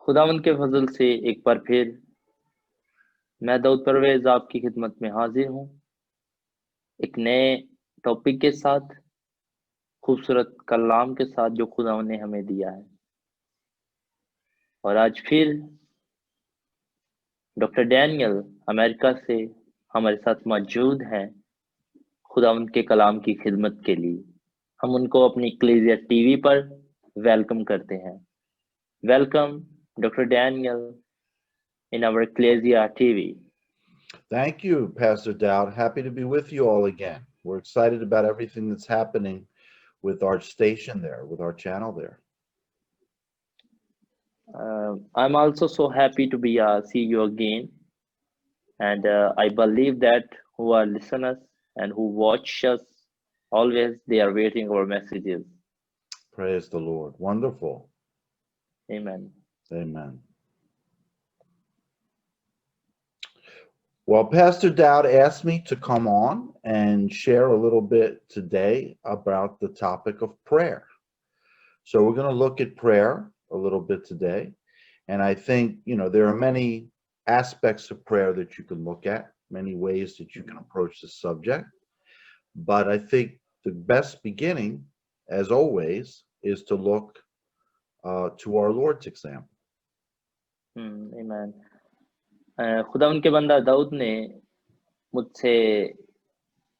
खुदावंद के फजल से एक बार फिर मैं दाऊद परवेज आपकी खिदमत में हाजिर हूँ एक नए टॉपिक के साथ, खूबसूरत कलाम के साथ जो खुदावंद ने हमें दिया है। और आज फिर डॉक्टर डैनियल अमेरिका से हमारे साथ मौजूद हैं खुदावंद के कलाम की खिदमत के लिए। हम उनको अपनी क्लेजिया टीवी पर वेलकम करते हैं। Welcome doctor Daniel in our Klesia TV. Thank you, Pastor Dowd. Happy to be with you all again. We're excited about everything that's happening with our station there, with our channel there. I'm also so happy to be see you again, and I believe that who are listeners and who watch us always they are waiting our messages. Praise the Lord. Wonderful. Amen. Amen. Well, Pastor Dowd asked me to come on and share a little bit today about the topic of prayer. So we're going to look at prayer a little bit today. And I think, there are many aspects of prayer that you can look at, many ways that you can approach the subject. But I think the best beginning, as always, is to look to our Lord's example. Amen. खुदा उनके बंदा दाऊद ने मुझसे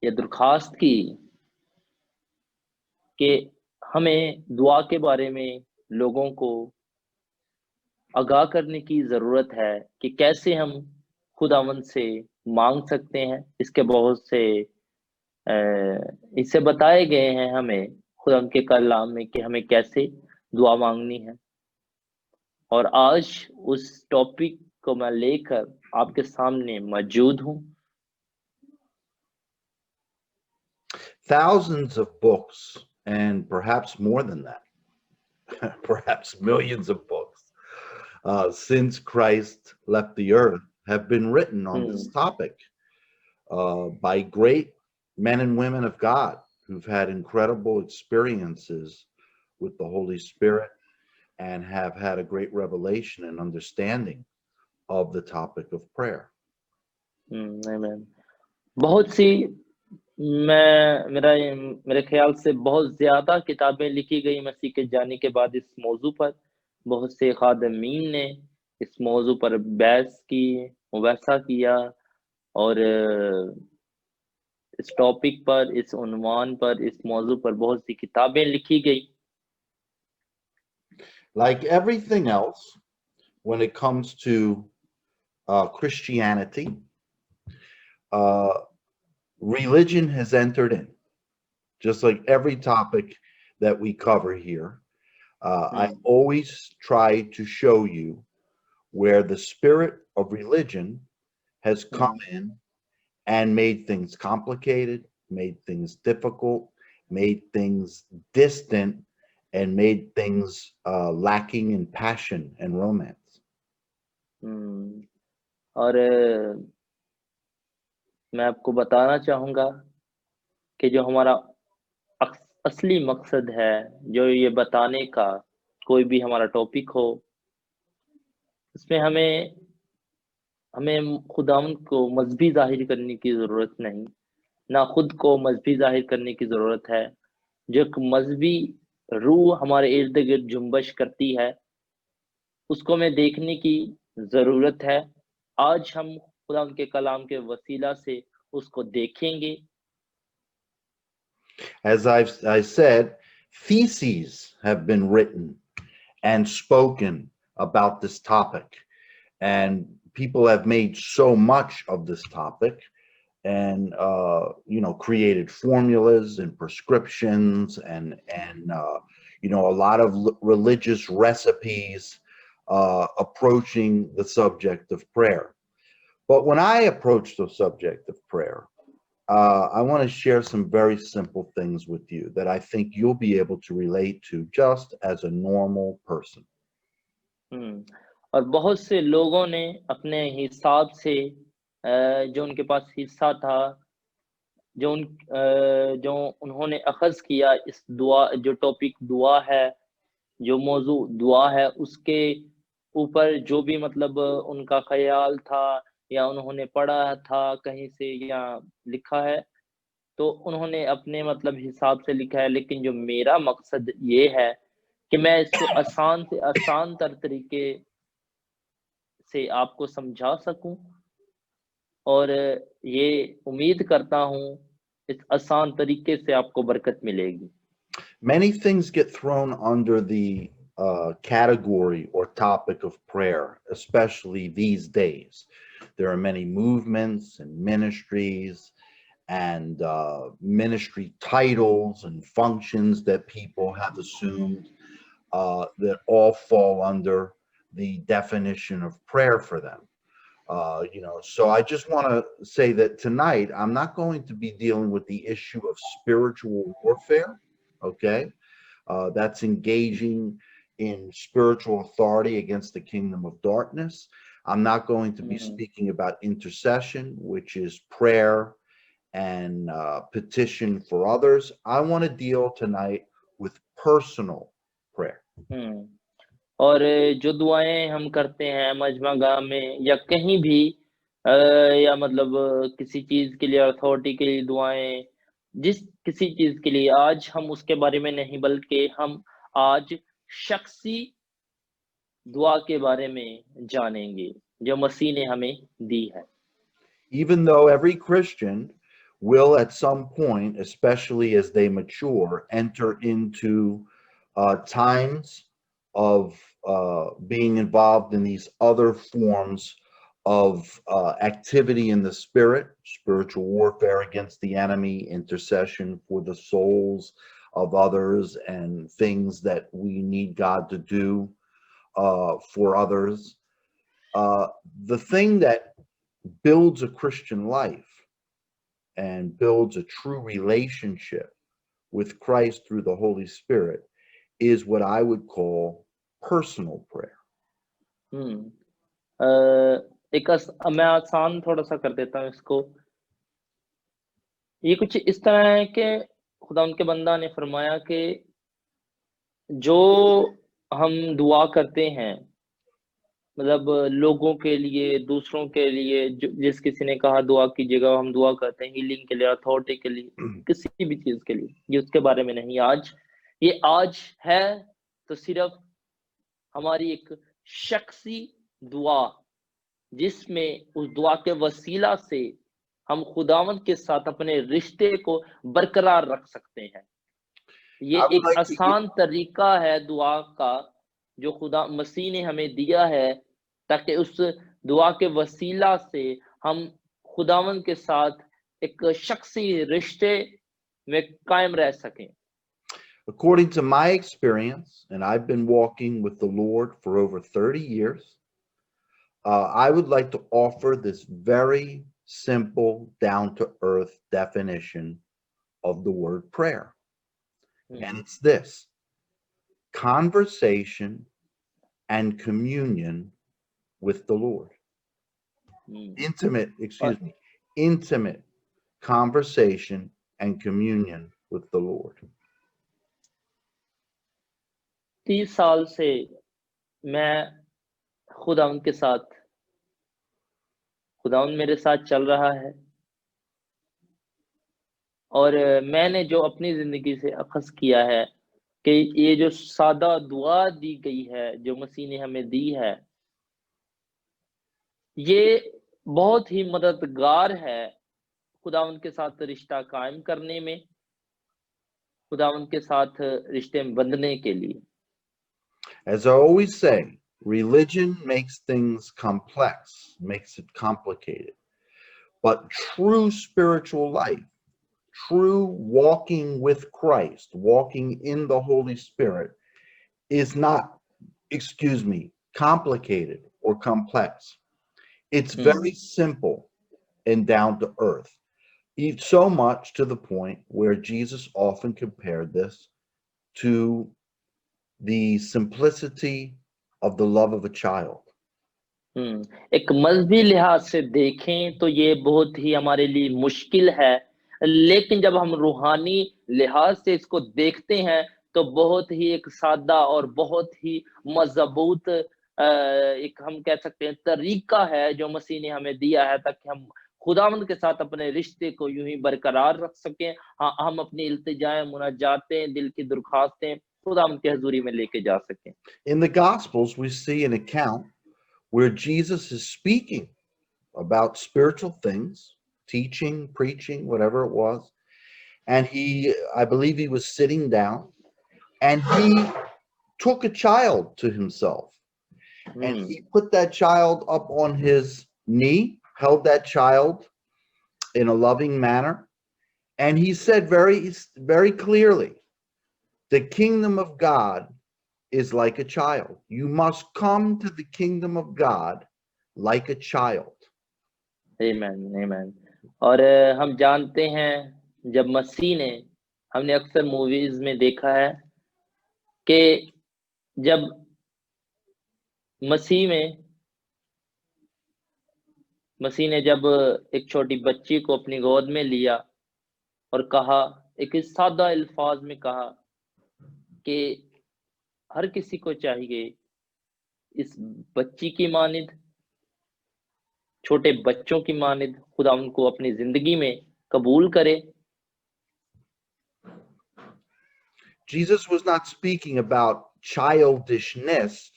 ये दरखास्त की कि हमें दुआ के बारे में लोगों को आगाह करने की ज़रूरत है कि कैसे हम खुदावंद से मांग सकते हैं। इसके बहुत से इससे बताए गए हैं हमें खुदावंद के कलाम में कि हमें कैसे दुआ मांगनी है। और आज उस टॉपिक को मैं लेकर आपके सामने मौजूद हूँ। Thousands of books, and perhaps more than that, perhaps millions of books, since Christ left the earth, have been written on this topic by great men and women of God who've had incredible experiences with the Holy Spirit and have had a great revelation and understanding of the topic of prayer. Amen. बहुत सी मेरे ख्याल से बहुत ज्यादा किताबें लिखी गई मसीह के जाने के बाद इस मौजू पर। बहुत से खादमीन ने इस मौजू पर बहस की, मुबैसा किया और इस टॉपिक पर, इस उन्वान पर, इस मौजू पर बहुत सी किताबें लिखी गई। Like everything else, when it comes to Christianity, religion has entered in, just like every topic that we cover here. I always try to show you where the spirit of religion has come in and made things complicated, made things difficult, made things distant, and made things lacking in passion and romance. और मैं आपको बताना चाहूँगा कि जो हमारा असली मकसद है, जो ये बताने का कोई भी हमारा टॉपिक हो, इसमें हमें खुदावंद को मजहबी ज़ाहिर करने की ज़रूरत नहीं, ना खुद को मजहबी ज़ाहिर करने की ज़रूरत है। जो एक मजहबी रूह हमारे इर्द-गिर्द जुम्बश करती है, उसको हमें देखने की ज़रूरत है। आज हम खुदावंद के कलाम के वसीला से उसको देखेंगे। As I said, theses have been written and spoken about this topic, and people have made so much of this topic and created formulas and prescriptions and a lot of religious recipes approaching the subject of prayer. But when I approach the subject of prayer, I want to share some very simple things with you that I think you'll be able to relate to just as a normal person. और बहुत से लोगों ने अपने हिसाब से जो उनके पास हिस्सा था, जो उन्होंने अखज़ किया इस दुआ, जो टॉपिक दुआ है, जो मौजू दुआ है, ऊपर जो भी मतलब उनका ख्याल था या उन्होंने पढ़ा था कहीं से या लिखा है, तो उन्होंने अपने मतलब हिसाब से लिखा है। लेकिन जो मेरा मकसद ये है कि मैं इसको आसान से आसान तर तरीके से आपको समझा सकूं, और ये उम्मीद करता हूं इस आसान तरीके से आपको बरकत मिलेगी। Many things get thrown under the category or topic of prayer, especially these days. There are many movements and ministries and ministry titles and functions that people have assumed that all fall under the definition of prayer for them. So I just want to say that tonight I'm not going to be dealing with the issue of spiritual warfare. Okay, that's engaging in spiritual authority against the kingdom of darkness. I'm not going to be speaking about intercession, which is prayer and petition for others. I want to deal tonight with personal prayer. और जो दुआएं हम करते हैं मजमा गाह में या कहीं भी, या मतलब किसी चीज के लिए, अथॉरिटी के लिए दुआएं, जिस किसी चीज के लिए, आज हम उसके बारे में नहीं बल्कि हम आज शख्सी दुआ के बारे में जानेंगे जो मसीह ने हमें दी है। Even though every Christian will at some point, especially as they mature, enter into times of being involved in these other forms of activity in the spirit, spiritual warfare against the enemy, intercession for the souls of others, and things that we need God to do for others. The thing that builds a Christian life and builds a true relationship with Christ through the Holy Spirit is what I would call personal prayer. मैं आसान थोड़ा सा कर देता हूँ इसको। ये कुछ इस तरह है कि खुदा उनके बंदा ने फरमाया कि जो हम दुआ करते हैं, मतलब लोगों के लिए, दूसरों के लिए, जिस किसी ने कहा दुआ कीजिएगा, हम दुआ करते हैं हीलिंग के लिए, अथॉरिटी के लिए, किसी भी चीज के लिए, ये उसके बारे में नहीं। आज है तो सिर्फ हमारी एक शख्सी दुआ, जिसमें उस दुआ के वसीला से हम खुदावंद के साथ अपने रिश्ते को बरकरार रख सकते हैं। ये एक आसान तरीका है दुआ का जो खुदा मसीह ने हमें दिया है, ताकि उस दुआ के वसीला से हम खुदावंद के साथ एक शख्सी रिश्ते में कायम रह सकें। According to my experience, and I've been walking with the Lord for over 30 years, I would like to offer this very simple, down-to-earth definition of the word prayer. And it's this: conversation and communion with the Lord. Intimate conversation and communion with the Lord. 30 साल से मैं खुदावंद के साथ, खुदावंद मेरे साथ चल रहा है, और मैंने जो अपनी जिंदगी से अखज़ किया है कि ये जो सादा दुआ दी गई है जो मसीह ने हमें दी है, ये बहुत ही मददगार है खुदावंद के साथ रिश्ता कायम करने में, खुदावंद के साथ रिश्ते में बंधने के लिए। As I always say, religion makes things complex, makes it complicated. But true spiritual life, true walking with Christ, walking in the Holy Spirit, is not, complicated or complex. It's very simple and down to earth. So much to the point where Jesus often compared this to the simplicity of the love of a child. एक मजहबी लिहाज से देखें तो ये बहुत ही हमारे लिए मुश्किल है, लेकिन जब हम रूहानी लिहाज से इसको देखते हैं तो बहुत ही एक सादा और बहुत ही मजबूत एक हम कह सकते हैं तरीका है जो मसीह ने हमें दिया है ताकि हम खुदावंद के साथ अपने रिश्ते को यूं ही बरकरार रख सकें। हाँ, हम अपनी इल्तिजाएं मुनाजातें दिल की दरख्वास्तें खुदावंद की हजूरी में लेके जा सकें। In the Gospels, we see an account where Jesus is speaking about spiritual things, teaching, preaching, whatever it was. And I believe he was sitting down and he took a child to himself and he put that child up on his knee, held that child in a loving manner. And he said very, very clearly, the kingdom of God is like a child. You must come to the kingdom of God like a child. आमीन आमीन। और हम जानते हैं जब मसीह ने, हमने अक्सर मूवीज में देखा है कि जब मसीह ने जब एक छोटी बच्ची को अपनी गोद में लिया और कहा, एक सादा अल्फाज में कहा कि हर किसी को चाहिए इस बच्ची की मानिद, छोटे बच्चों की मानिद खुदा उनको अपनी जिंदगी में कबूल करे। Jesus was not speaking about childishness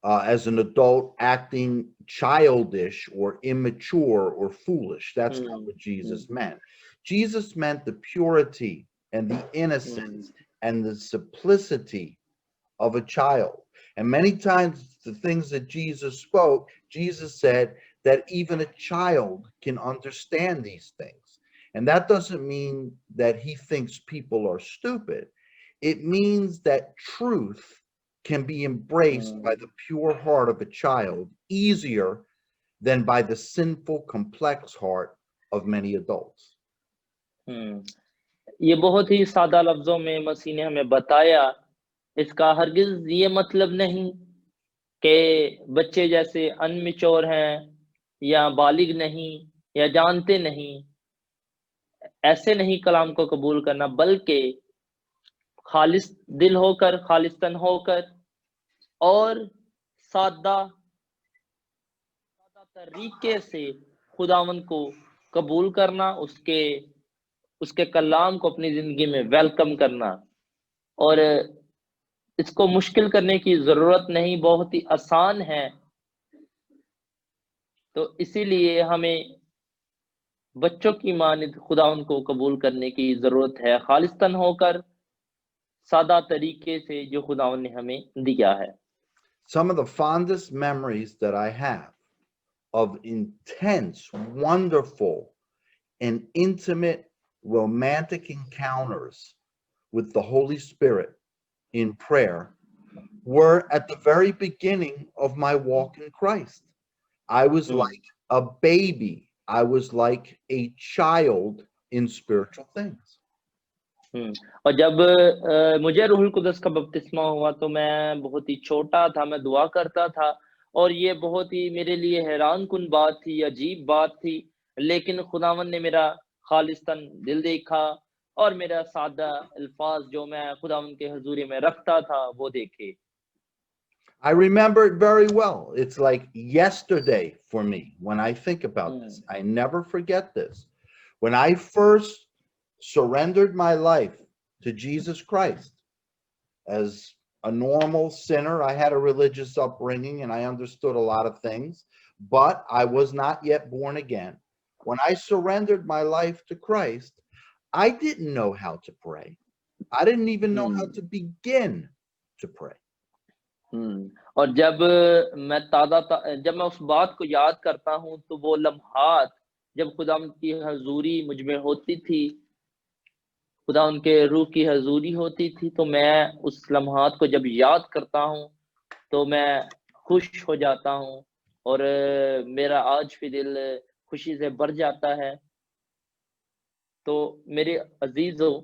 as an adult acting childish or immature or foolish. That's not what Jesus meant. Jesus meant the purity and the innocence and the simplicity of a child. And many times the things that Jesus spoke, Jesus said that even a child can understand these things. And that doesn't mean that he thinks people are stupid. It means that truth can be embraced by the pure heart of a child easier than by the sinful, complex heart of many adults. ये बहुत ही सादा लफ्जों में मसीह ने हमें बताया। इसका हरगिज ये मतलब नहीं कि बच्चे जैसे अनमिच्योर हैं या बालिग नहीं या जानते नहीं, ऐसे नहीं कलाम को कबूल करना, बल्कि खालिस दिल होकर, खालिस्तन होकर और सादा तरीके से खुदावंद को कबूल करना, उसके कलाम को अपनी जिंदगी में वेलकम करना। और इसको मुश्किल करने की जरूरत नहीं, बहुत ही आसान है। तो इसीलिए हमें बच्चों की मानिद खुदावंद को कबूल करने की जरूरत है, खालिस्तन होकर, सादा तरीके से जो खुदावंद ने हमें दिया है। Some of the fondest memories that I have of intense, wonderful, and intimate, romantic encounters with the Holy Spirit in prayer were at the very beginning of my walk in Christ. I was like a baby. I was like a child in spiritual things. और जब मुझे रूहुल कुदस का बपतिस्मा हुआ तो मैं बहुत ही छोटा था, मैं दुआ करता था और ये बहुत ही मेरे लिए हैरान कुन बात थी, अजीब बात थी। लेकिन खुदावन ने मेरा खालिस्तन दिल देखा और मेरा सादा अल्फाज जो मैं खुदावन के हुजूरी में रखता था वो देखे। I remember it very well. It's like yesterday for me when I think about this. I never forget this. When I first surrendered my life to Jesus Christ as a normal sinner, I had a religious upbringing and I understood a lot of things, but I was not yet born again. When I surrendered my life to Christ, I didn't know how to pray. I didn't even know how to begin to pray. और जब मैं उस बात को याद करता हूँ तो वो लम्हात जब खुदा की हजूरी मुझ में होती थी, खुदा उनके रूह की हजूरी होती थी, तो मैं उस लम्हात को जब याद करता हूँ तो मैं खुश हो जाता हूँ और मेरा आज भी दिल खुशी से भर जाता है। तो मेरे अजीजों,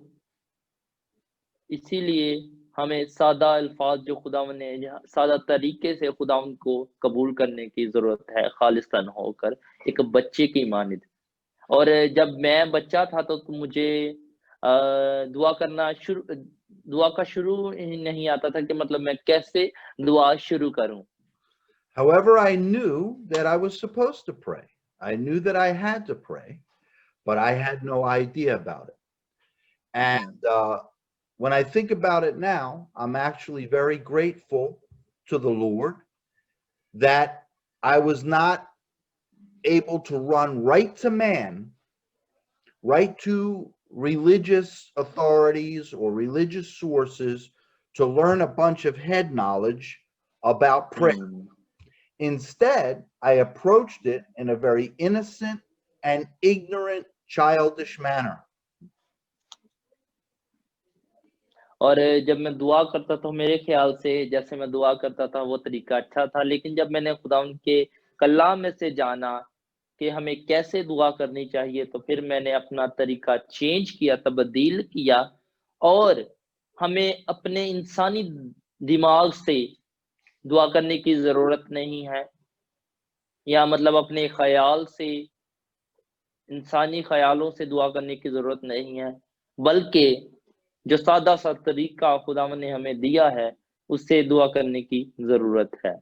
इसीलिए हमें सादा अल्फाज जो खुदावन ने सादा तरीके से खुदावन को कबूल करने की जरूरत है, खालिस्तन होकर एक बच्चे की मानिद। और जब मैं बच्चा था तो मुझे दुआ का शुरू ही नहीं आता था कि मतलब मैं कैसे दुआ शुरू करूं। However, I knew that I was supposed to pray. I knew that I had to pray, but I had no idea about it. And when I think about it now, I'm actually very grateful to the Lord that I was not able to run right to man, right to religious authorities or religious sources to learn a bunch of head knowledge about prayer. Instead, I approached it in a very innocent and ignorant, childish manner. और जब मैं दुआ करता था मेरे ख्याल से जैसे मैं दुआ करता था वो तरीका अच्छा था, लेकिन जब मैंने खुदावंद के कलाम में से जाना कि हमें कैसे दुआ करनी चाहिए, तो फिर मैंने अपना तरीका चेंज किया, तब्दील किया और हमें अपने इंसानी दिमाग से दुआ करने की ज़रूरत नहीं है या मतलब अपने ख़याल से, इंसानी ख़यालों से दुआ करने की ज़रूरत नहीं है, बल्कि जो सादा-सा तरीका खुदावंद ने हमें दिया है, उससे दुआ करने की ज़रूरत है,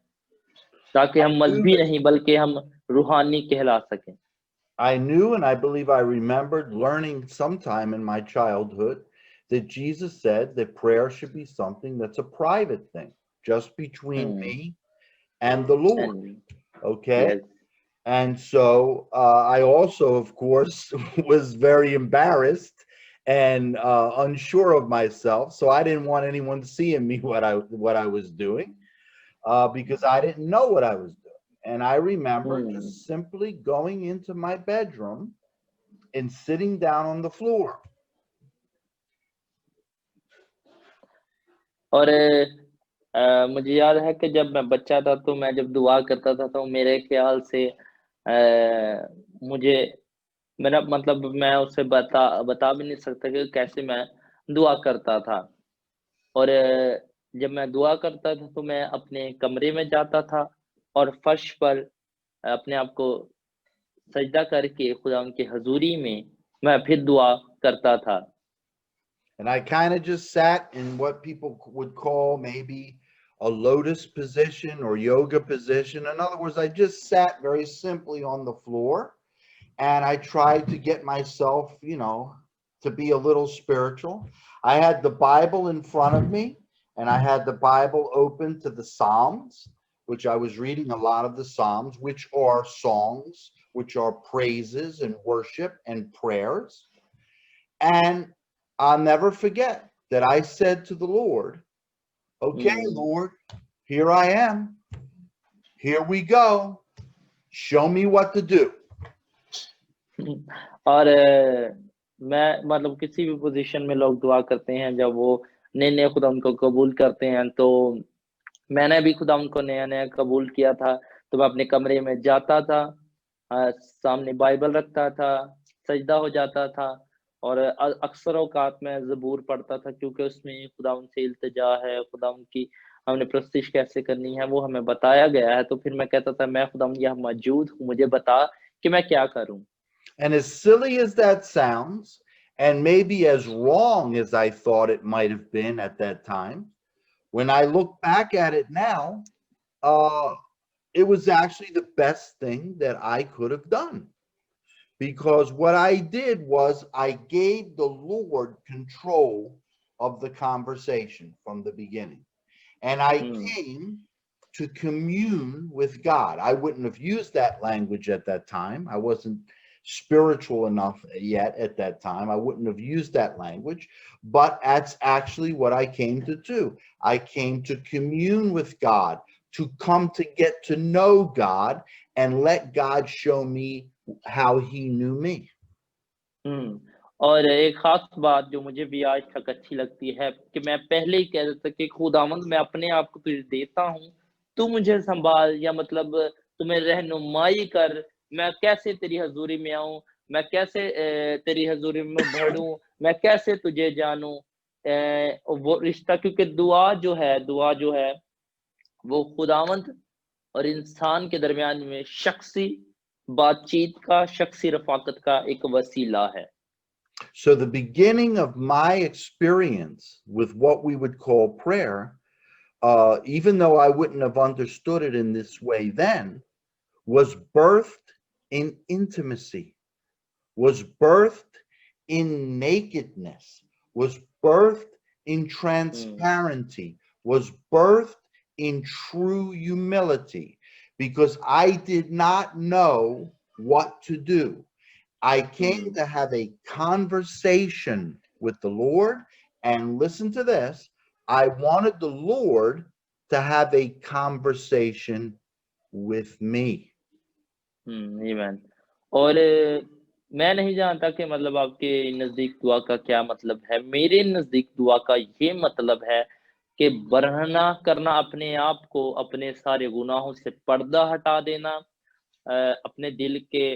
ताकि हम मज़हबी नहीं बल्कि हम रूहानी कहला सकें। I knew and I believe I remembered learning sometime in my childhood that Jesus said that prayer should be something that's a private thing, just between me and the Lord. Okay? Yes. And so I also, of course, was very embarrassed and unsure of myself. So I didn't want anyone seeing me what I was doing because I didn't know what I was doing. And I remember just simply going into my bedroom and sitting down on the floor. और मुझे याद है कि जब मैं बच्चा था तो मैं जब दुआ करता था तो मेरे ख्याल से मुझे मेरा मतलब मैं उसे बता भी नहीं सकता कि कैसे मैं दुआ करता था। और जब मैं दुआ करता था तो मैं अपने कमरे में जाता था और फर्श पर अपने आप को सजदा करके खुदा उनकी हज़ूरी में मैं फिर दुआ करता था। And I kind of just sat in what people would call maybe a lotus position or yoga position. In other words, I just sat very simply on the floor and I tried to get myself, to be a little spiritual. I had the Bible in front of me and I had the Bible open to the Psalms, which I was reading a lot of the Psalms, which are songs, which are praises and worship and prayers. And I'll never forget that I said to the Lord, okay, Lord, here I am. Here we go. Show me what to do. और मैं मतलब किसी भी position में लोग दुआ करते हैं, जब वो नए-नए खुदा उनको कबूल करते हैं, तो मैंने भी खुदा उनको नया-नया कबूल किया था। तो मैं अपने कमरे में जाता था, सामने बाइबल रखता था, सजदा हो जाता था और अक्सर औकात मैं ज़बूर पढ़ता था क्योंकि उसमें खुदा उनसे इल्तिजा है, खुदा उनकी हमने प्रस्तिश कैसे करनी है, वो हमें बताया गया है। तो फिर मैं कहता था, मैं खुदा यहाँ मौजूद हूँ, मुझे बता कि मैं क्या करूँ? And as silly as that sounds, and maybe as wrong as I thought it might have been at that time, when I look back at it now, it was actually the best thing that I could have done. Because what I did was I gave the Lord control of the conversation from the beginning. And I came to commune with God. I wouldn't have used that language at that time. I wasn't spiritual enough yet at that time. I wouldn't have used that language, but that's actually what I came to do. I came to commune with God, to come to get to know God and let God show me how he knew me. और एक ख़ास बात जो मुझे भी आज तक अच्छी लगती है कि मैं पहले ही कह देता कि खुदावंद मैं अपने आप को तुझे देता हूँ, तू मुझे सँभाल या मतलब तू मेरी रहनुमाई कर, मैं कैसे तेरी हज़ूरी में आऊँ, मैं कैसे तेरी हज़ूरी में बढ़ूँ, मैं कैसे तुझे जानूँ। वो रिश्ता क्योंकि दुआ जो है, वो खुदावंद और इंसान के दरमियान में शख़्सी बातचीत का, शख़्सी रफ़ाक़त का एक वसीला है। So the beginning of my experience with what we would call prayer even though I wouldn't have understood it in this way then, was birthed in intimacy, was birthed in nakedness, was birthed in transparency, was birthed in true humility, because I did not know what to do. I came to have a conversation with the Lord, and listen to this, I wanted the Lord to have a conversation with me. Amen. और मैं नहीं जानता कि मतलब आपके नजदीक दुआ का क्या मतलब है। मेरे नजदीक दुआ का ये मतलब है कि बरहना करना अपने आप को, अपने सारे गुनाहों से पर्दा हटा देना, अपने दिल के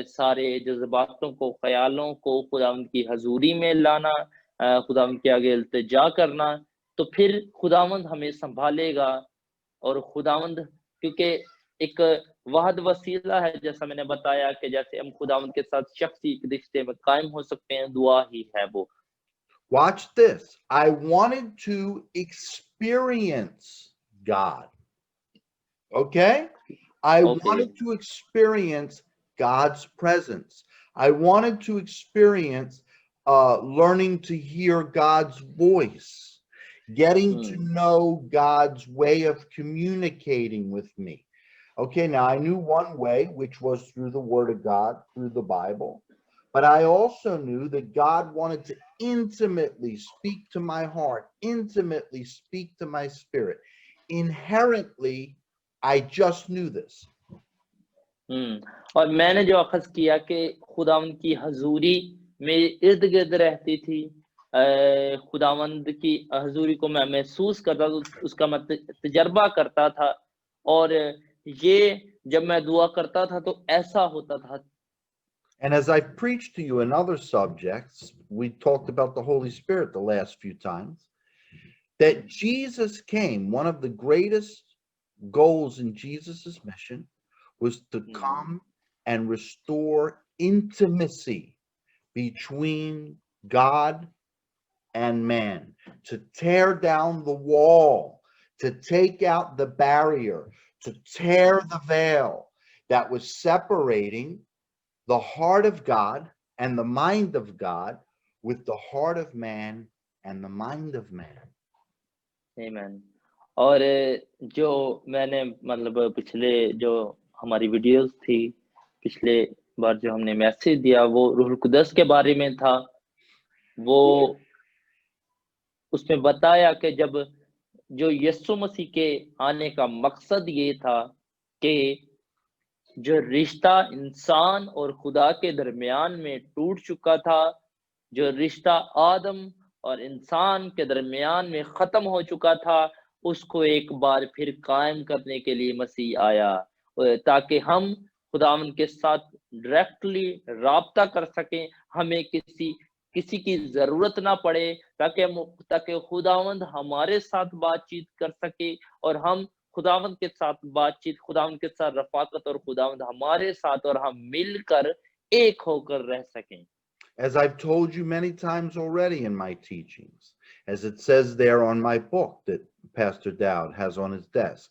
सारे जज़्बातों को, ख़यालों को खुदावंद की हज़ूरी में लाना, खुदावंद के आगे इल्तिजा करना, तो फिर खुदावंद हमें सँभालेगा। और खुदावंद, क्योंकि एक वाहद वसीला है, जैसा मैंने बताया कि जैसे हम खुदावंद के साथ शख़्सी एक रिश्ते में कायम हो सकते हैं, दुआ ही है वो। Watch this. I wanted to experience God. Okay? I okay. wanted to experience God's presence. I wanted to experience learning to hear God's voice, getting to know God's way of communicating with me. Okay, now I knew one way, which was through the Word of God, through the Bible, but I also knew that God wanted to intimately speak to my heart, intimately speak to my spirit. Inherently, I just knew this. और मैंने जो अखज़ किया कि खुदावंद की हज़ूरी मेरे इर्द-गिर्द रहती थी, खुदावंद की हज़ूरी को मैं महसूस करता था, उसका मैं तजर्बा करता था, और ये जब मैं दुआ करता था तो ऐसा होता था। And as I preached to you in other subjects, we talked about the Holy Spirit the last few times, that Jesus came, one of the greatest goals in Jesus's mission was to come and restore intimacy between God and man, to tear down the wall, to take out the barrier, to tear the veil that was separating the heart of God and the mind of God with the heart of man and the mind of man. आमीन। और जो मैंने मतलब पिछले जो हमारी videos थी, पिछले बार जो हमने मैसेज दिया वो रूहुल कुदस के बारे में था। वो उसमें बताया कि जब जो यीशु मसीह के आने का मकसद ये था कि जो रिश्ता इंसान और खुदा के दरमियान में टूट चुका था, जो रिश्ता आदम और इंसान के दरमियान में ख़त्म हो चुका था, उसको एक बार फिर कायम करने के लिए मसीह आया, ताकि हम खुदावंद के साथ डायरेक्टली राब्ता कर सकें, हमें किसी की ज़रूरत ना पड़े, ताकि खुदावंद हमारे साथ बातचीत कर सके और हम खुदावंद के साथ बातचीत, खुदावंद के साथ रफ़ाक़त और खुदावंद हमारे साथ और हम मिलकर एक होकर रह सकें। As I've told you many times already in my teachings, as it says there on my book that Pastor Dowd has on his desk,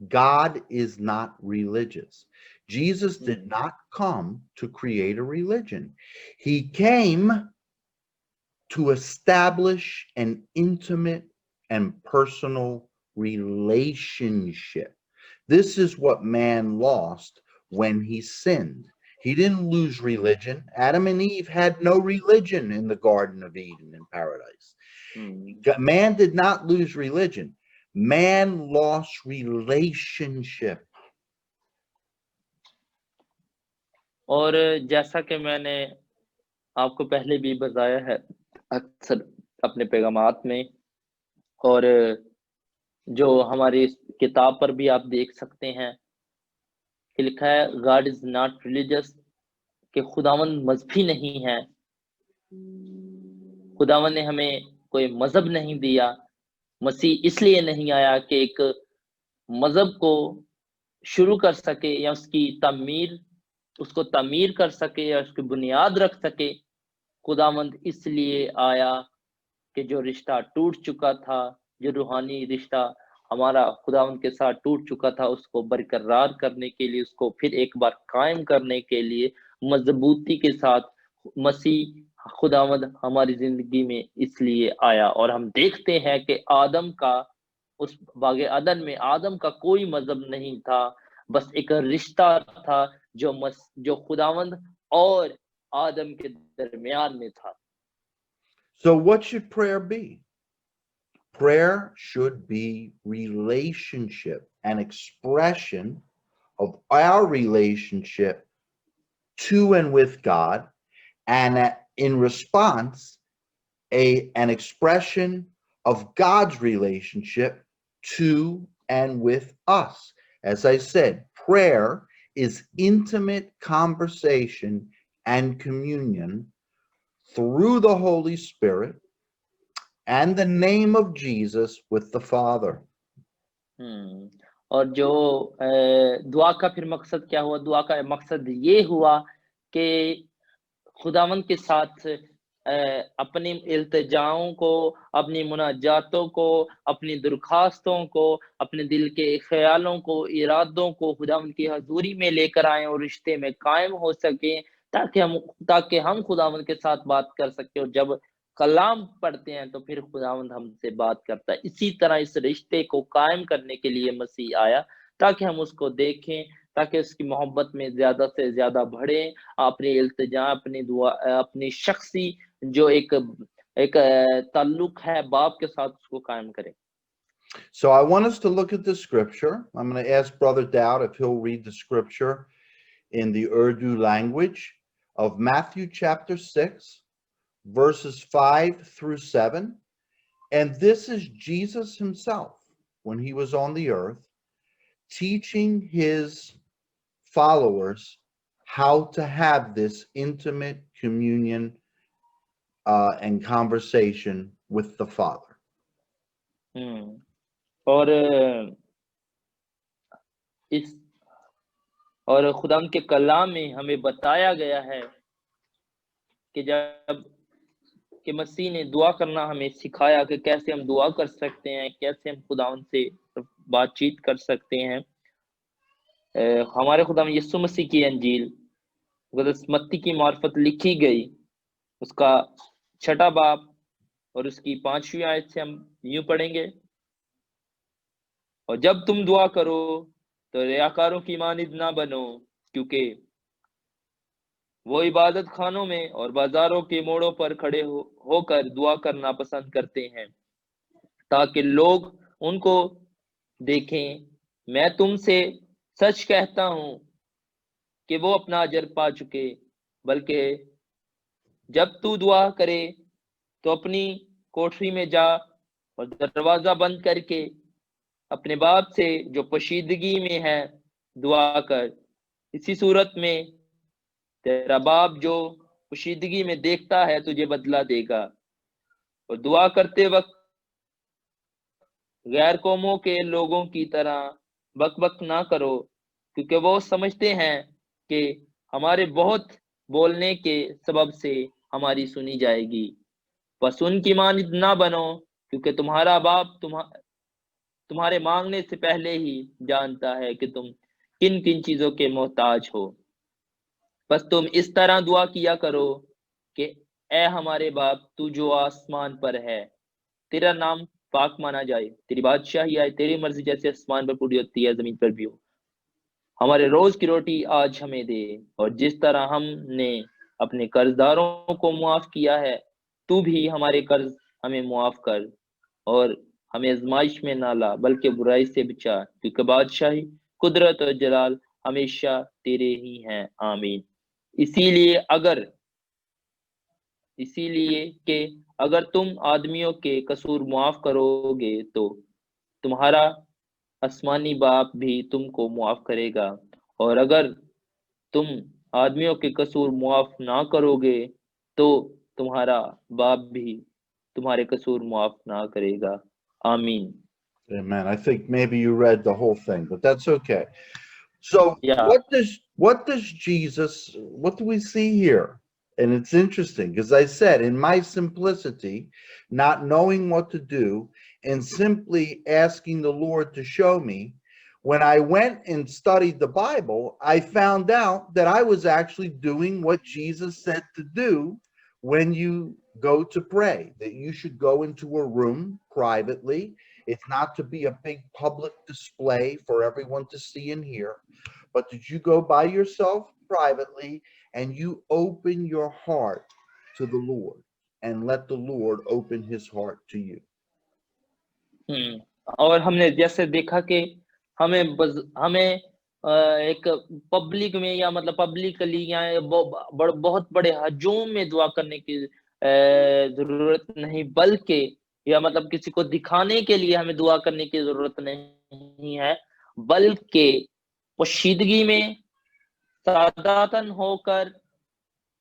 God is not religious. Jesus did not come to create a religion. He came to establish an intimate and personal relationship. This is what man lost when he sinned. He didn't lose religion. Adam and Eve had no religion in the Garden of Eden in paradise. Man did not lose religion. Man lost relationship. और जैसा कि मैंने आपको पहले भी बताया है अक्सर अपने पैगामात में, और जो हमारी किताब पर भी आप देख सकते हैं कि लिखा है गॉड इज नॉट रिलीजियस, कि खुदावंद मजहबी नहीं है। खुदावंद ने हमें कोई मजहब नहीं दिया। मसीह इसलिए नहीं आया कि एक मजहब को शुरू कर सके या उसको तामीर कर सके या उसकी बुनियाद रख सके। खुदावंद इसलिए आया कि जो रिश्ता टूट चुका था, जो रूहानी रिश्ता हमारा खुदावंद के साथ टूट चुका था, उसको बरकरार करने के लिए, उसको फिर एक बार कायम करने के लिए मजबूती के साथ मसीह खुदावंद हमारी जिंदगी में इसलिए आया। और हम देखते हैं कि आदम का, उस बागे अदन में आदम का कोई मजहब नहीं था, बस एक रिश्ता था जो खुदावंद और आदम के दरमियान में था। So what should prayer be? Prayer should be relationship, an expression of our relationship to and with God, and in response, an expression of God's relationship to and with us. As I said, prayer is intimate conversation and communion through the Holy Spirit and the name of Jesus with the Father. और जो दुआ का फिर मकसद क्या हुआ? दुआ का मकसद ये हुआ कि खुदावंद के साथ अपनी इल्तिजाओं को, अपनी मुनाजातों को, अपनी दरख्वास्तों को, अपने दिल के ख्यालों को, इरादों को खुदावंद की हजूरी में लेकर आएं और रिश्ते में कायम हो सकें, ताकि हम खुदावंद के साथ बात कर सकें। और जब कलाम पढ़ते हैं तो फिर खुदावंद हमसे बात करता है। इसी तरह इस रिश्ते को कायम करने के लिए मसीह आया, ताकि हम उसको देखें, ताकि उसकी मोहब्बत में ज़्यादा से ज़्यादा बढ़ें, अपनी इल्तिजा, अपनी दुआ, अपनी शख्सी जो एक ताल्लुक है बाप के साथ, उसको कायम करें। So I want us to look at the scripture. I'm going to ask Brother Dowd if he'll read the scripture in the Urdu language of Matthew chapter 6, verses 5 through 7. And this is Jesus himself, when he was on the earth, teaching his followers how to have this intimate communion and conversation with the Father. और खुदाम के कलाम में हमें बताया गया है कि जब कि मसीह ने दुआ करना हमें सिखाया कि कैसे हम दुआ कर सकते हैं, कैसे हम खुदावंद से बातचीत कर सकते हैं। हमारे खुदावंद यीशु मसीह की अंजील मुक़द्दस मत्ती की मार्फत लिखी गई, उसका 6वां बाब और उसकी 5वीं आयत से हम यूं पढ़ेंगे। और जब तुम दुआ करो तो रियाकारों की मानिंद ना बनो, क्योंकि वो इबादत खानों में और बाजारों के मोड़ों पर खड़े होकर दुआ करना पसंद करते हैं, ताकि लोग उनको देखें। मैं तुमसे सच कहता हूं कि वो अपना अजर पा चुके। बल्कि जब तू दुआ करे तो अपनी कोठरी में जा और दरवाजा बंद करके अपने बाप से जो पोशीदगी में है दुआ कर। इसी सूरत में तेरा बाप जो पोशीदगी में देखता है तुझे बदला देगा। और दुआ करते वक्त गैर कौमों के लोगों की तरह बकबक ना करो, क्योंकि वो समझते हैं कि हमारे बहुत बोलने के सबब से हमारी सुनी जाएगी। बस उनकी मानिंद ना बनो, क्योंकि तुम्हारा बाप तुम्हारे मांगने से पहले ही जानता है कि तुम किन किन चीजों के मोहताज हो। बस तुम इस तरह दुआ किया करो कि ए हमारे बाप, तू जो आसमान पर है, तेरा नाम पाक माना जाए, तेरी बादशाही आए, तेरी मर्जी जैसे आसमान पर पूरी होती है जमीन पर भी हो। हमारे रोज की रोटी आज हमें दे, और जिस तरह हमने अपने कर्जदारों को मुआफ किया है, तू भी हमारे कर्ज हमें मुआफ कर, और हमें आजमाइश में ना ला, बल्कि बुराई से बचा, क्योंकि बादशाही, कुदरत और जलाल हमेशा तेरे ही हैं। आमीन। इसीलिए कि अगर तुम आदमियों के कसूर मुआफ करोगे तो तुम्हारा आसमानी बाप भी तुमको मुआफ करेगा, और अगर तुम आदमियों के कसूर मुआफ ना करोगे तो तुम्हारा बाप भी तुम्हारे कसूर मुआफ ना करेगा। आमीन। Amen. I think maybe you read the whole thing, but that's okay. So Yeah. what do we see here? And it's interesting because I said, in my simplicity, not knowing what to do, and simply asking the Lord to show me. When I went and studied the Bible, I found out that I was actually doing what Jesus said to do when you go to pray, that you should go into a room privately. It's not to be a big public display for everyone to see and hear, but that you go by yourself privately and you open your heart to the Lord and let the Lord open his heart to you. और हमने जैसे देखा कि हमें एक public में या मतलब पब्लिकली या बहुत बड़े हजूम में दुआ करने की जरूरत नहीं, बल्कि या मतलब किसी को दिखाने के लिए हमें दुआ करने की जरूरत नहीं है, बल्कि पोशीदगी में सादातन होकर,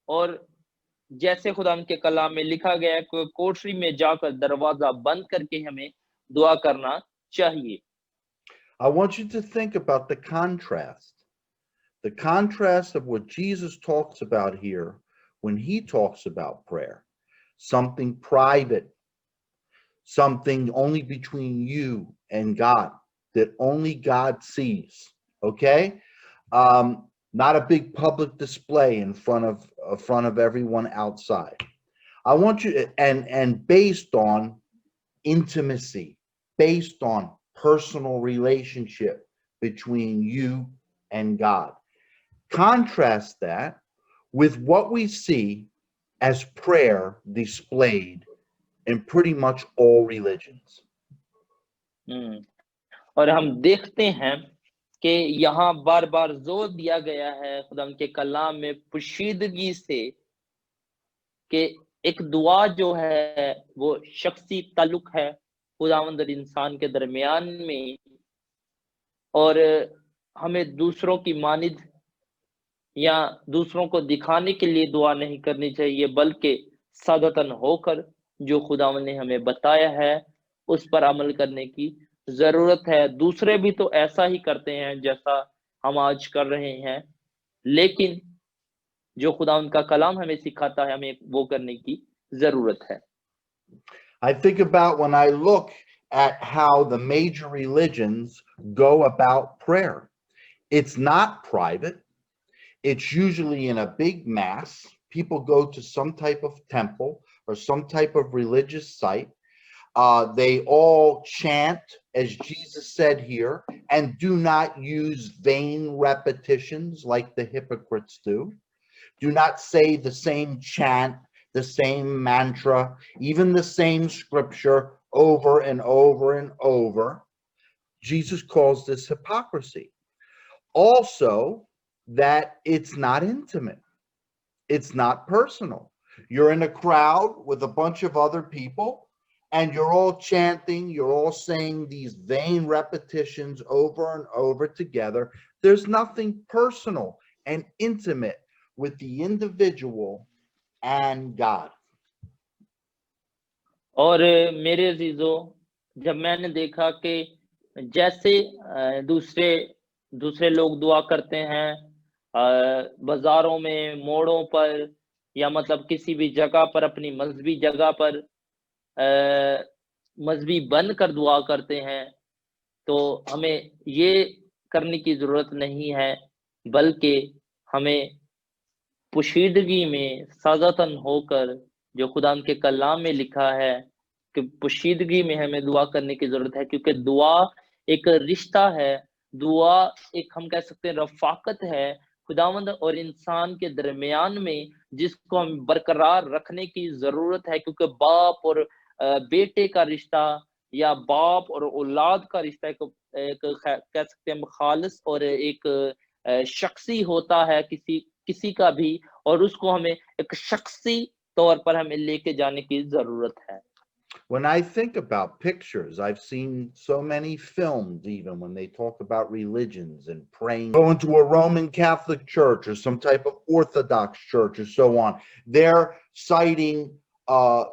और जैसे खुदा के कलाम में लिखा गया है, कोठरी में जाकर दरवाजा बंद करके हमें दुआ करना चाहिए। I want you to think about the contrast of what Jesus talks about here when he talks about prayer. Something private, something only between you and God, that only God sees, okay? Not a big public display in front of everyone outside. I want you to, and based on intimacy, based on personal relationship between you and God. Contrast that with what we see as prayer displayed in pretty much all religions. और हम देखते हैं कि यहाँ बार-बार जोर दिया गया है खुदा के कलाम में पोशीदगी से कि एक दुआ जो है वो शख्सी ताल्लुक है खुदावंद और इंसान के दरमियान में, और हमें दूसरों की मानिद या दूसरों को दिखाने के लिए दुआ नहीं करनी चाहिए, बल्कि सादतन होकर जो खुदावंद ने हमें बताया है उस पर अमल करने की जरूरत है। दूसरे भी तो ऐसा ही करते हैं जैसा हम आज कर रहे हैं, लेकिन जो खुदावंद का कलाम हमें सिखाता है हमें वो करने की जरूरत है। I think about when I look at how the major religions go about prayer. It's not private. It's usually in a big mass. People go to some type of temple or some type of religious site. They all chant, as Jesus said here, and do not use vain repetitions like the hypocrites do. Do not say the same chant, the same mantra, even the same scripture over and over and over. Jesus calls this hypocrisy. Also, that it's not intimate. It's not personal. You're in a crowd with a bunch of other people and you're all chanting, you're all saying these vain repetitions over and over together. There's nothing personal and intimate with the individual and God. और मेरे अजीजों, जब मैंने देखा कि जैसे दूसरे लोग दुआ करते हैं बाजारों में, मोड़ों पर, या मतलब किसी भी जगह पर, अपनी मजहबी जगह पर मजहबी बन कर दुआ करते हैं, तो हमें ये करने की जरूरत नहीं है, बल्कि हमें पोशीदगी में साज़तन होकर, जो खुदा के कलाम में लिखा है कि पोशीदगी में हमें दुआ करने की जरूरत है, क्योंकि दुआ एक रिश्ता है, दुआ एक हम कह सकते हैं रफ़ाकत है खुदावंद और इंसान के दरमियान में, जिसको हम बरकरार रखने की जरूरत है, क्योंकि बाप और बेटे का रिश्ता या बाप और औलाद का रिश्ता एक कह सकते हैं खालिस और एक शख्सी होता है किसी का भी, और उसको हमें एक शख्सी तौर पर हमें लेके जाने की जरूरत है। When I think about pictures, I've seen so many films, even when they talk about religions and praying, go into a Roman Catholic church or some type of Orthodox church or so on. They're citing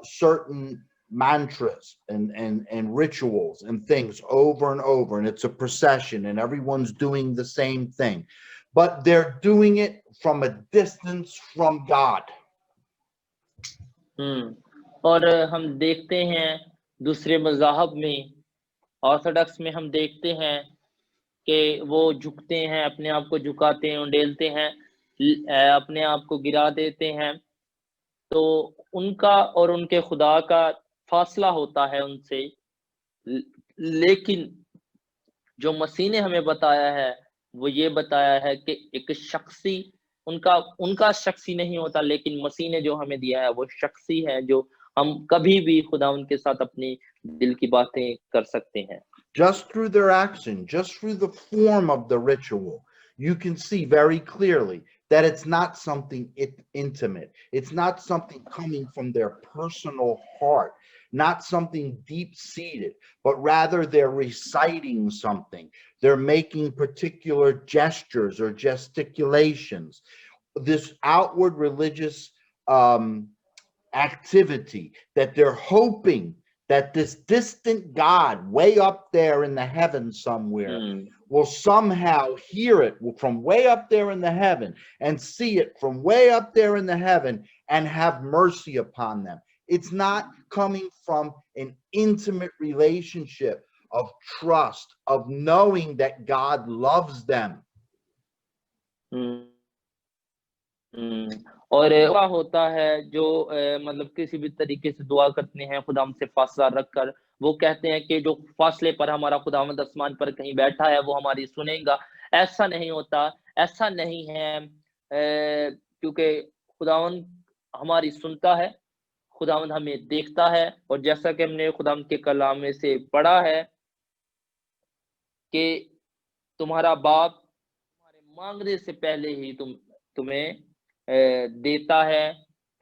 certain mantras and rituals and things over and over, and it's a procession and everyone's doing the same thing, but they're doing it from a distance from God. और हम देखते हैं दूसरे मज़ाहब में, Orthodox में हम देखते हैं कि वो झुकते हैं, अपने आप को झुकाते हैं, उंडेलते हैं, अपने आप को गिरा देते हैं। तो उनका और उनके खुदा का फ़ासला होता है उनसे। ल लेकिन जो मसीह ने हमें बताया है, वो ये बताया है कि एक शख़्सी उनका उनका शख़्सी नहीं होता, लेकिन मसीह ने जो हमें दिया है, वो शख़्सी है, जो हम कभी भी खुदावंद के साथ अपनी दिल की बातें कर सकते हैं। Just through their action, just through the form of the ritual, you can see very clearly that it's not something intimate. It's not something coming from their personal heart, not something deep seated, but rather they're reciting something. They're making particular gestures or gesticulations. This outward religious activity that they're hoping that this distant God way up there in the heavens somewhere hmm, will somehow hear it from way up there in the heaven and see it from way up there in the heaven and have mercy upon them. It's not coming from an intimate relationship of trust, of knowing that God loves them. हुँ। हुँ, और क्या होता है जो मतलब किसी भी तरीके से दुआ करते हैं खुदावंद से फ़ासला रखकर, वो कहते हैं कि जो फ़ासले पर हमारा खुदावंद आसमान पर कहीं बैठा है, वो हमारी सुनेगा। ऐसा नहीं होता, ऐसा नहीं है क्योंकि खुदावंद हमारी सुनता है, खुदावंद हमें देखता है और जैसा कि हमने खुदावंद के कलाम में से पढ़ा है कि तुम्हारा बाप तुम्हारे माँगने से पहले ही तुम्हें देता है,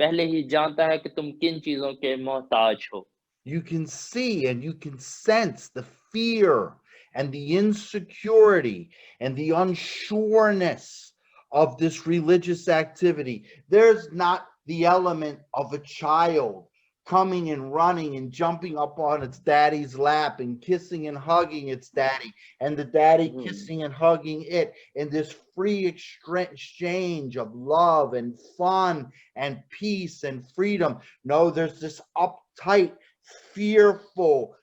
पहले ही जानता है कि तुम किन चीज़ों के मोहताज हो। You can see and you can sense the fear and the insecurity and the unsureness of this religious activity. There's not the element of a child coming and running and jumping up on its daddy's lap and kissing and hugging its daddy, and the daddy hmm, kissing and hugging it in this free exchange of love and fun and peace and freedom. No, there's this uptight, fearful,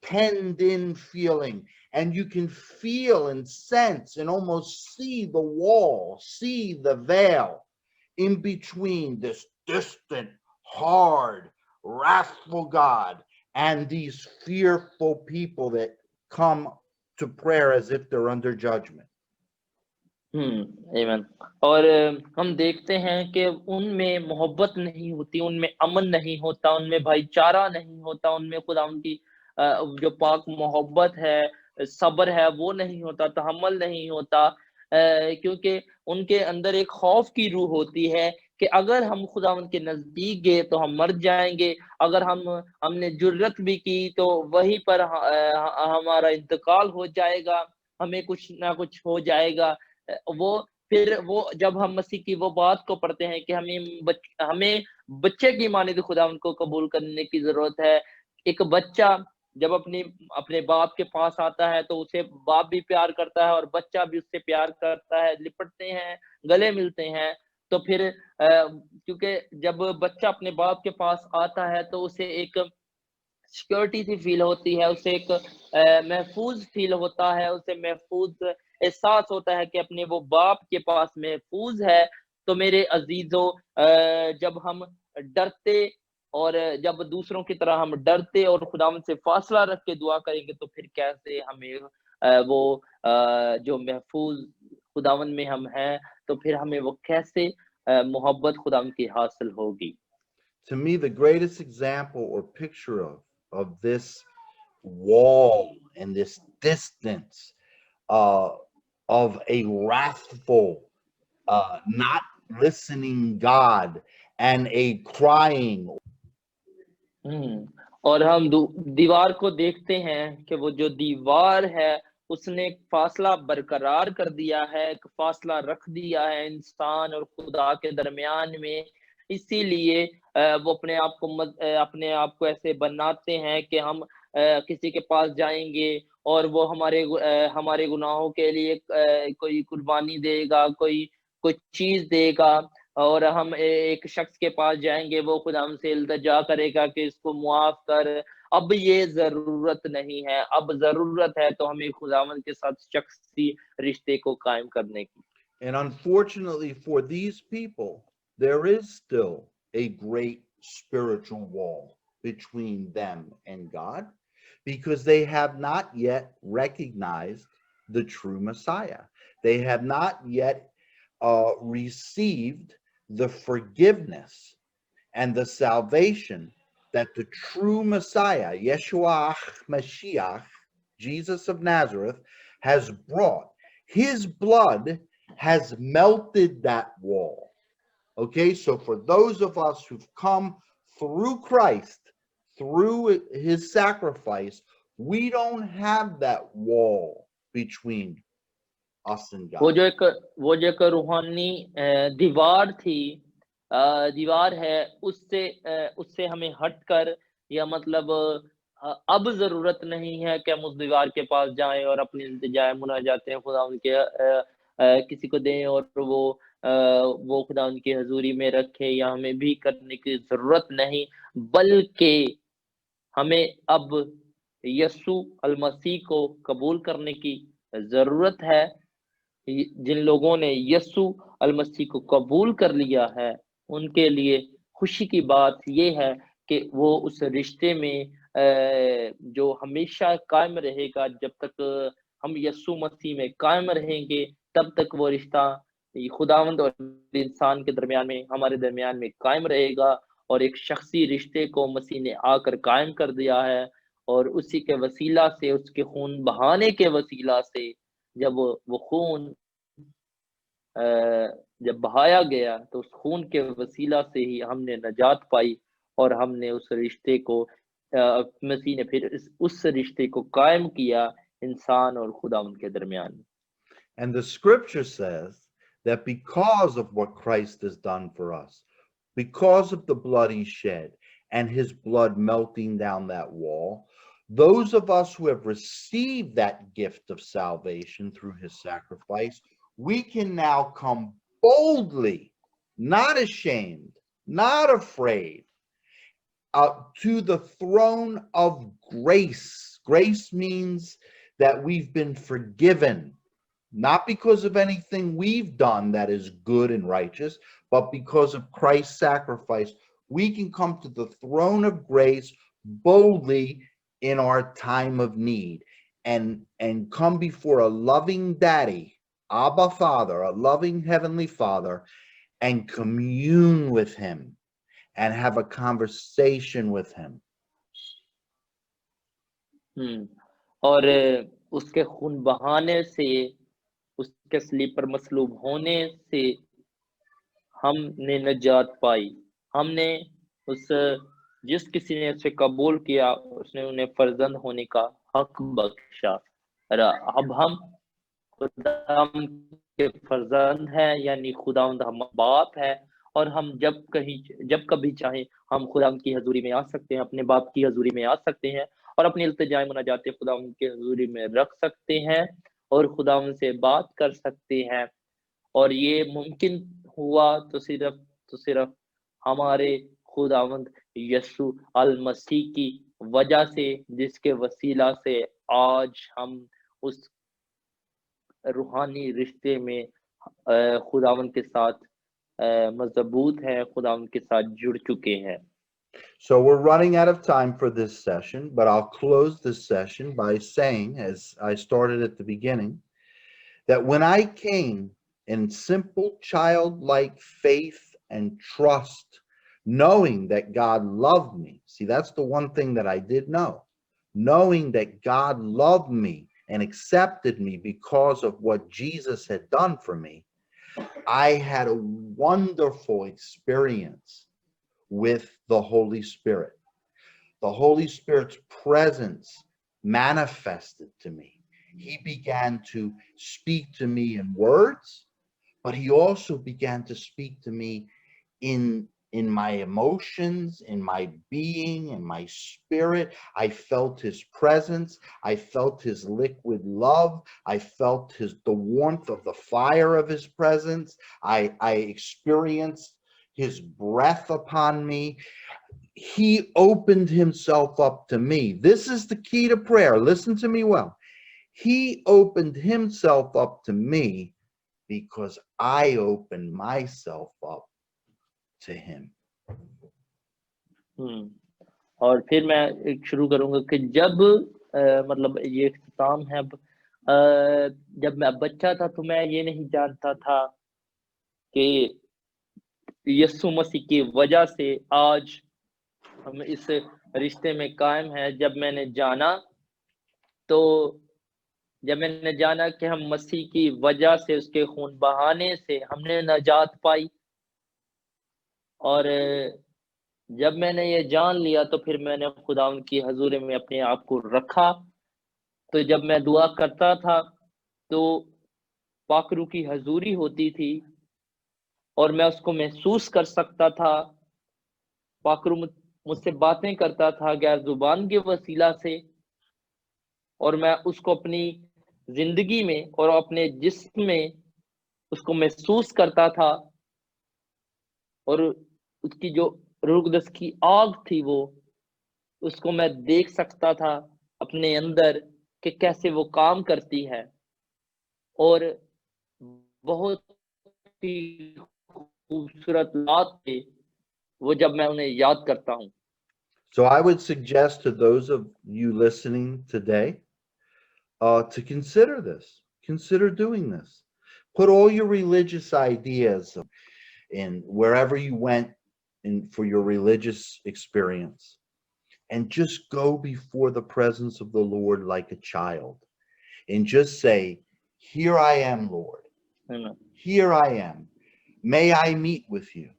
penned in feeling. And you can feel and sense and almost see the wall, see the veil in between this distant, hard, wrathful God and these fearful people that come to prayer as if they're under judgment. आमीन। और हम देखते हैं कि उनमें मोहब्बत नहीं होती, उनमें अमन नहीं होता, उनमें भाईचारा नहीं होता, उनमें खुदावंद की जो पाक मोहब्बत है, सब्र है, वो नहीं होता, तहम्मुल नहीं होता क्योंकि उनके अंदर एक खौफ की रूह होती है कि अगर हम खुदावंद के नज़दीक गए तो हम मर जाएँगे, अगर हमने जुर्रत भी की तो वहीं पर हमारा इंतकाल हो जाएगा, हमें कुछ ना कुछ हो जाएगा। वो जब हम मसीह की वो बात को पढ़ते हैं कि हमें बच्चे की मानिंद खुदावंद को कबूल करने की ज़रूरत है। एक बच्चा जब अपने बाप के पास आता है, तो उसे बाप भी प्यार करता है और बच्चा भी उससे प्यार करता है, लिपटते हैं, गले मिलते हैं। तो फिर क्योंकि जब बच्चा अपने बाप के पास आता है, तो उसे एक सिक्योरिटी सी फ़ील होती है, उसे एक महफ़ूज़ फ़ील होता है, उसे महफ़ूज़ एहसास होता है कि अपने वो बाप के पास महफ़ूज़ है। तो मेरे अज़ीज़ों जब हम डरते और जब दूसरों की तरह हम डरते और खुदावंद से फ़ासला रख के दुआ करेंगे, तो फिर कैसे हमें जो महफ़ूज़ खुदावंद में हम हैं, तो फिर हमें वो कैसे मोहब्बत खुदावंद की हासिल होगी। To me, the greatest example or picture of this wall and this distance uh, of a wrathful, not listening God and a crying. हुँ, और हम दीवार को देखते हैं कि वो जो दीवार है, उसने एक फ़ासला बरकरार कर दिया है, एक फ़ासला रख दिया है इंसान और खुदा के दरमियान में। इसीलिए वो अपने आप को ऐसे बनाते हैं कि हम किसी के पास जाएँगे और वो हमारे गुनाहों के लिए कोई कुर्बानी देगा, कोई कुछ चीज़ देगा और हम एक शख्स के पास जाएँगे, वो खुदा हमसे इल्तिजा करेगा कि इसको मुआफ़ कर। अब ये ज़रूरत नहीं है, अब ज़रूरत है तो हमें खुदावंद के साथ शख़्सी रिश्ते को कायम करने की। And unfortunately for these people, there is still a great spiritual wall between them and God because they have not yet recognized the true Messiah. They have not yet received the forgiveness and the salvation that the true Messiah, Yeshua Mashiach, Jesus of Nazareth, has brought. His blood has melted that wall. Okay, so for those of us who've come through Christ, through his sacrifice, we don't have that wall between us and वो God. जो एक वो जो एक रूहानी दीवार थी, दीवार है, उससे हमें हटकर, या मतलब अब ज़रूरत नहीं है कि हम उस दीवार के पास जाएँ और अपनी इल्तिजाएँ मुनाजातें खुदा उनके किसी को दें और वो खुदा उनकी हज़ूरी में रखे, या हमें भी करने की ज़रूरत नहीं, बल्कि हमें अब यस्सु अल मसीह को कबूल करने की ज़रूरत है। जिन लोगों ने यस्सु अल मसीह को कबूल कर लिया है, उनके लिए खुशी की बात ये है कि वो उस रिश्ते में जो हमेशा कायम रहेगा, जब तक हम यस्सु मसीह में कायम रहेंगे, तब तक वो रिश्ता खुदावंद और इंसान के दरमियान में, हमारे दरमियान में कायम रहेगा, और एक शख्सी रिश्ते को मसीह ने आकर कायम कर दिया है, और उसी के वसीला से, उसके खून बहाने के वसीला से, जब वो खून जब बहाया गया, तो उस खून के वसीला से ही हमने नजात पाई, और हमने उस रिश्ते को मसीह ने फिर उस रिश्ते को कायम किया इंसान और खुदावंद के दरमियान में। And the scripture says that because of what Christ has done for us, because of the blood he shed and his blood melting down that wall, those of us who have received that gift of salvation through his sacrifice, we can now come boldly, not ashamed, not afraid, to the throne of grace. Grace means that we've been forgiven, not because of anything we've done that is good and righteous, but because of Christ's sacrifice. We can come to the throne of grace boldly in our time of need, and come before a loving daddy, Abba Father, a loving heavenly Father, and commune with him and have a conversation with him. और उसके खून बहाने से, उसके सलीब पर मसलूब होने से हमने नजात पाई। हमने उस जिस किसी ने उसे कबूल किया, उसने उन्हें फर्जंद होने का हक बख्शा। अब हम खुदावंद के फर्जंद हैं, यानी खुदावंद हमारा बाप है, और हम जब कभी चाहें हम खुदावंद की हजूरी में आ सकते हैं, अपने बाप की हजूरी में आ सकते हैं, और अपनी इल्तिजाएं मुनाजातें खुदावंद की हजूरी में रख सकते हैं, और खुदावंद से बात कर सकते हैं। और ये मुमकिन हुआ तो सिर्फ हमारे खुदावंद यस्सु अल मसीह की वजह से, जिसके वसीला से आज हम उस रूहानी रिश्ते में खुदावंद के साथ मजबूत हैं, खुदावंद के साथ जुड़ चुके हैं। So we're running out of time for this session, but I'll close this session by saying, as I started at the beginning, that when I came in simple childlike faith and trust, knowing that God loved me. See, that's the one thing that I did know. Knowing that God loved me and accepted me because of what Jesus had done for me, I had a wonderful experience with the Holy Spirit. The Holy Spirit's presence manifested to me. He began to speak to me in words, but he also began to speak to me in my emotions, in my being, in my spirit. I felt his presence. I felt his liquid love. I felt the warmth of the fire of his presence. I experienced his breath upon me. he opened himself up to me. This is the key to prayer. Listen to me well. He opened himself up to me because I opened myself up to him. और फिर मैं एक शुरू करूंगा कि जब मतलब ये इख्तिताम है। जब मैं बच्चा था तो मैं ये नहीं जानता था कि यीशु मसीह की वजह से आज हम इस रिश्ते में कायम है। जब मैंने जाना कि हम मसीह की वजह से, उसके खून बहाने से हमने नजात पाई, और जब मैंने ये जान लिया तो फिर मैंने खुदावंद की हजूरी में अपने आप को रखा। तो जब मैं दुआ करता था तो पाक रूह की हजूरी होती थी और मैं उसको महसूस कर सकता था। पाक रूह मुझसे बातें करता था गैर जुबान के वसीला से, और मैं उसको अपनी जिंदगी में और अपने जिस्म में उसको महसूस करता था। और उसकी जो रूह कुदस की आग थी, वो उसको मैं देख सकता था अपने अंदर कि कैसे वो काम करती है। और बहुत ही खूबसूरत बात थे वो, जब मैं उन्हें याद करता हूँ। So I would suggest to those of you listening today to consider this. Consider doing this. Put all your religious ideas in wherever you went in for your religious experience, and just go before the presence of the Lord like a child and just say, "Here I am, Lord. Amen. Here I am. May I meet with you."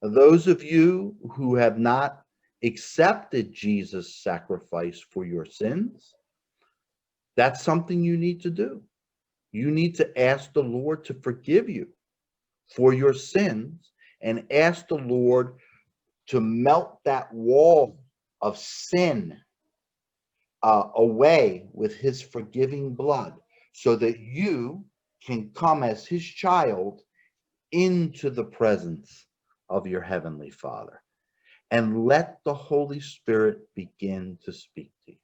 Those of you who have not accepted Jesus' sacrifice for your sins, that's something you need to do. You need to ask the Lord to forgive you for your sins and ask the Lord to melt that wall of sin away with his forgiving blood so that you can come as his child into the presence of your heavenly Father, and let the Holy Spirit begin to speak to you.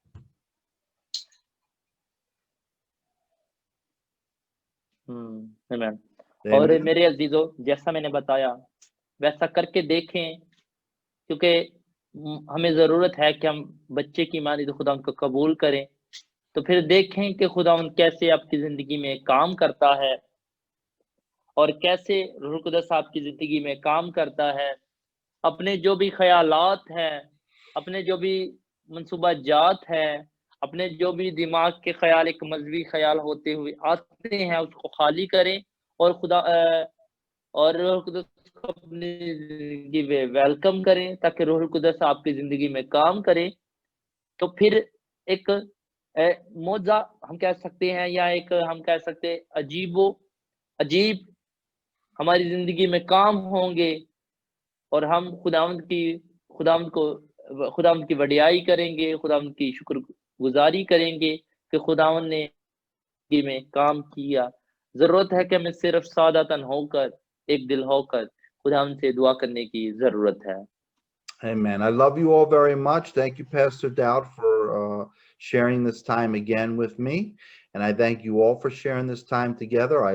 Amen. और Amen. मेरे अजीजों, जैसा मैंने बताया वैसा करके देखें, क्योंकि हमें ज़रूरत है कि हम बच्चे की मानी तो खुदा को कबूल करें। तो फिर देखें कि खुदावंद कैसे आपकी ज़िंदगी में काम करता है और कैसे रूह कुदस आपकी ज़िंदगी में काम करता है। अपने जो भी ख़यालात हैं, अपने जो भी मंसूबा जात हैं, अपने जो भी दिमाग के ख़याल एक मज़हबी ख़याल होते हुए आते हैं, उसको खाली करें और और रूह कुदस को अपनी ज़िंदगी में वेलकम करें, ताकि रूह कुदस आपकी ज़िंदगी में काम करे। तो फिर एक मौजा हम कह सकते हैं, या एक हम कह सकते हैं अजीब हमारी ज़िंदगी में काम होंगे, और हम खुदावंद की वडियाई करेंगे, खुदावंद की शुक्रगुज़ारी करेंगे कि खुदावंद ने ज़िंदगी में काम किया। ज़रूरत है कि हमें सिर्फ़ सादातन होकर, एक दिल होकर खुदावंद से दुआ करने की ज़रूरत है। Amen. I love you all very much. Thank you, Pastor Dowd, for sharing this time again with me. And I thank you all for sharing this time together. I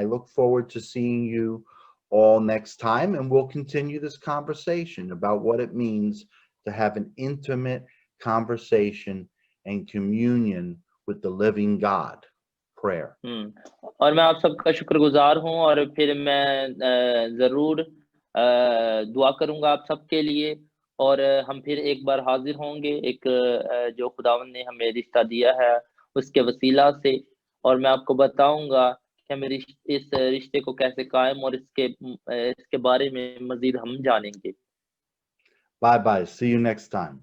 look forward to seeing you all next time. And we'll continue this conversation about what it means to have an intimate conversation and communion with the living God. Prayer. और मैं आप सबका शुक्रगुजार हूँ, और फिर मैं ज़रूर दुआ करूँगा आप सबके लिए, और हम फिर एक बार हाजिर होंगे एक जो खुदावंद ने हमें रिश्ता दिया है उसके वसीला से, और मैं आपको बताऊँगा कि हमें इस रिश्ते को कैसे कायम और इसके बारे में मज़ीद हम जानेंगे। Bye-bye. See you next time.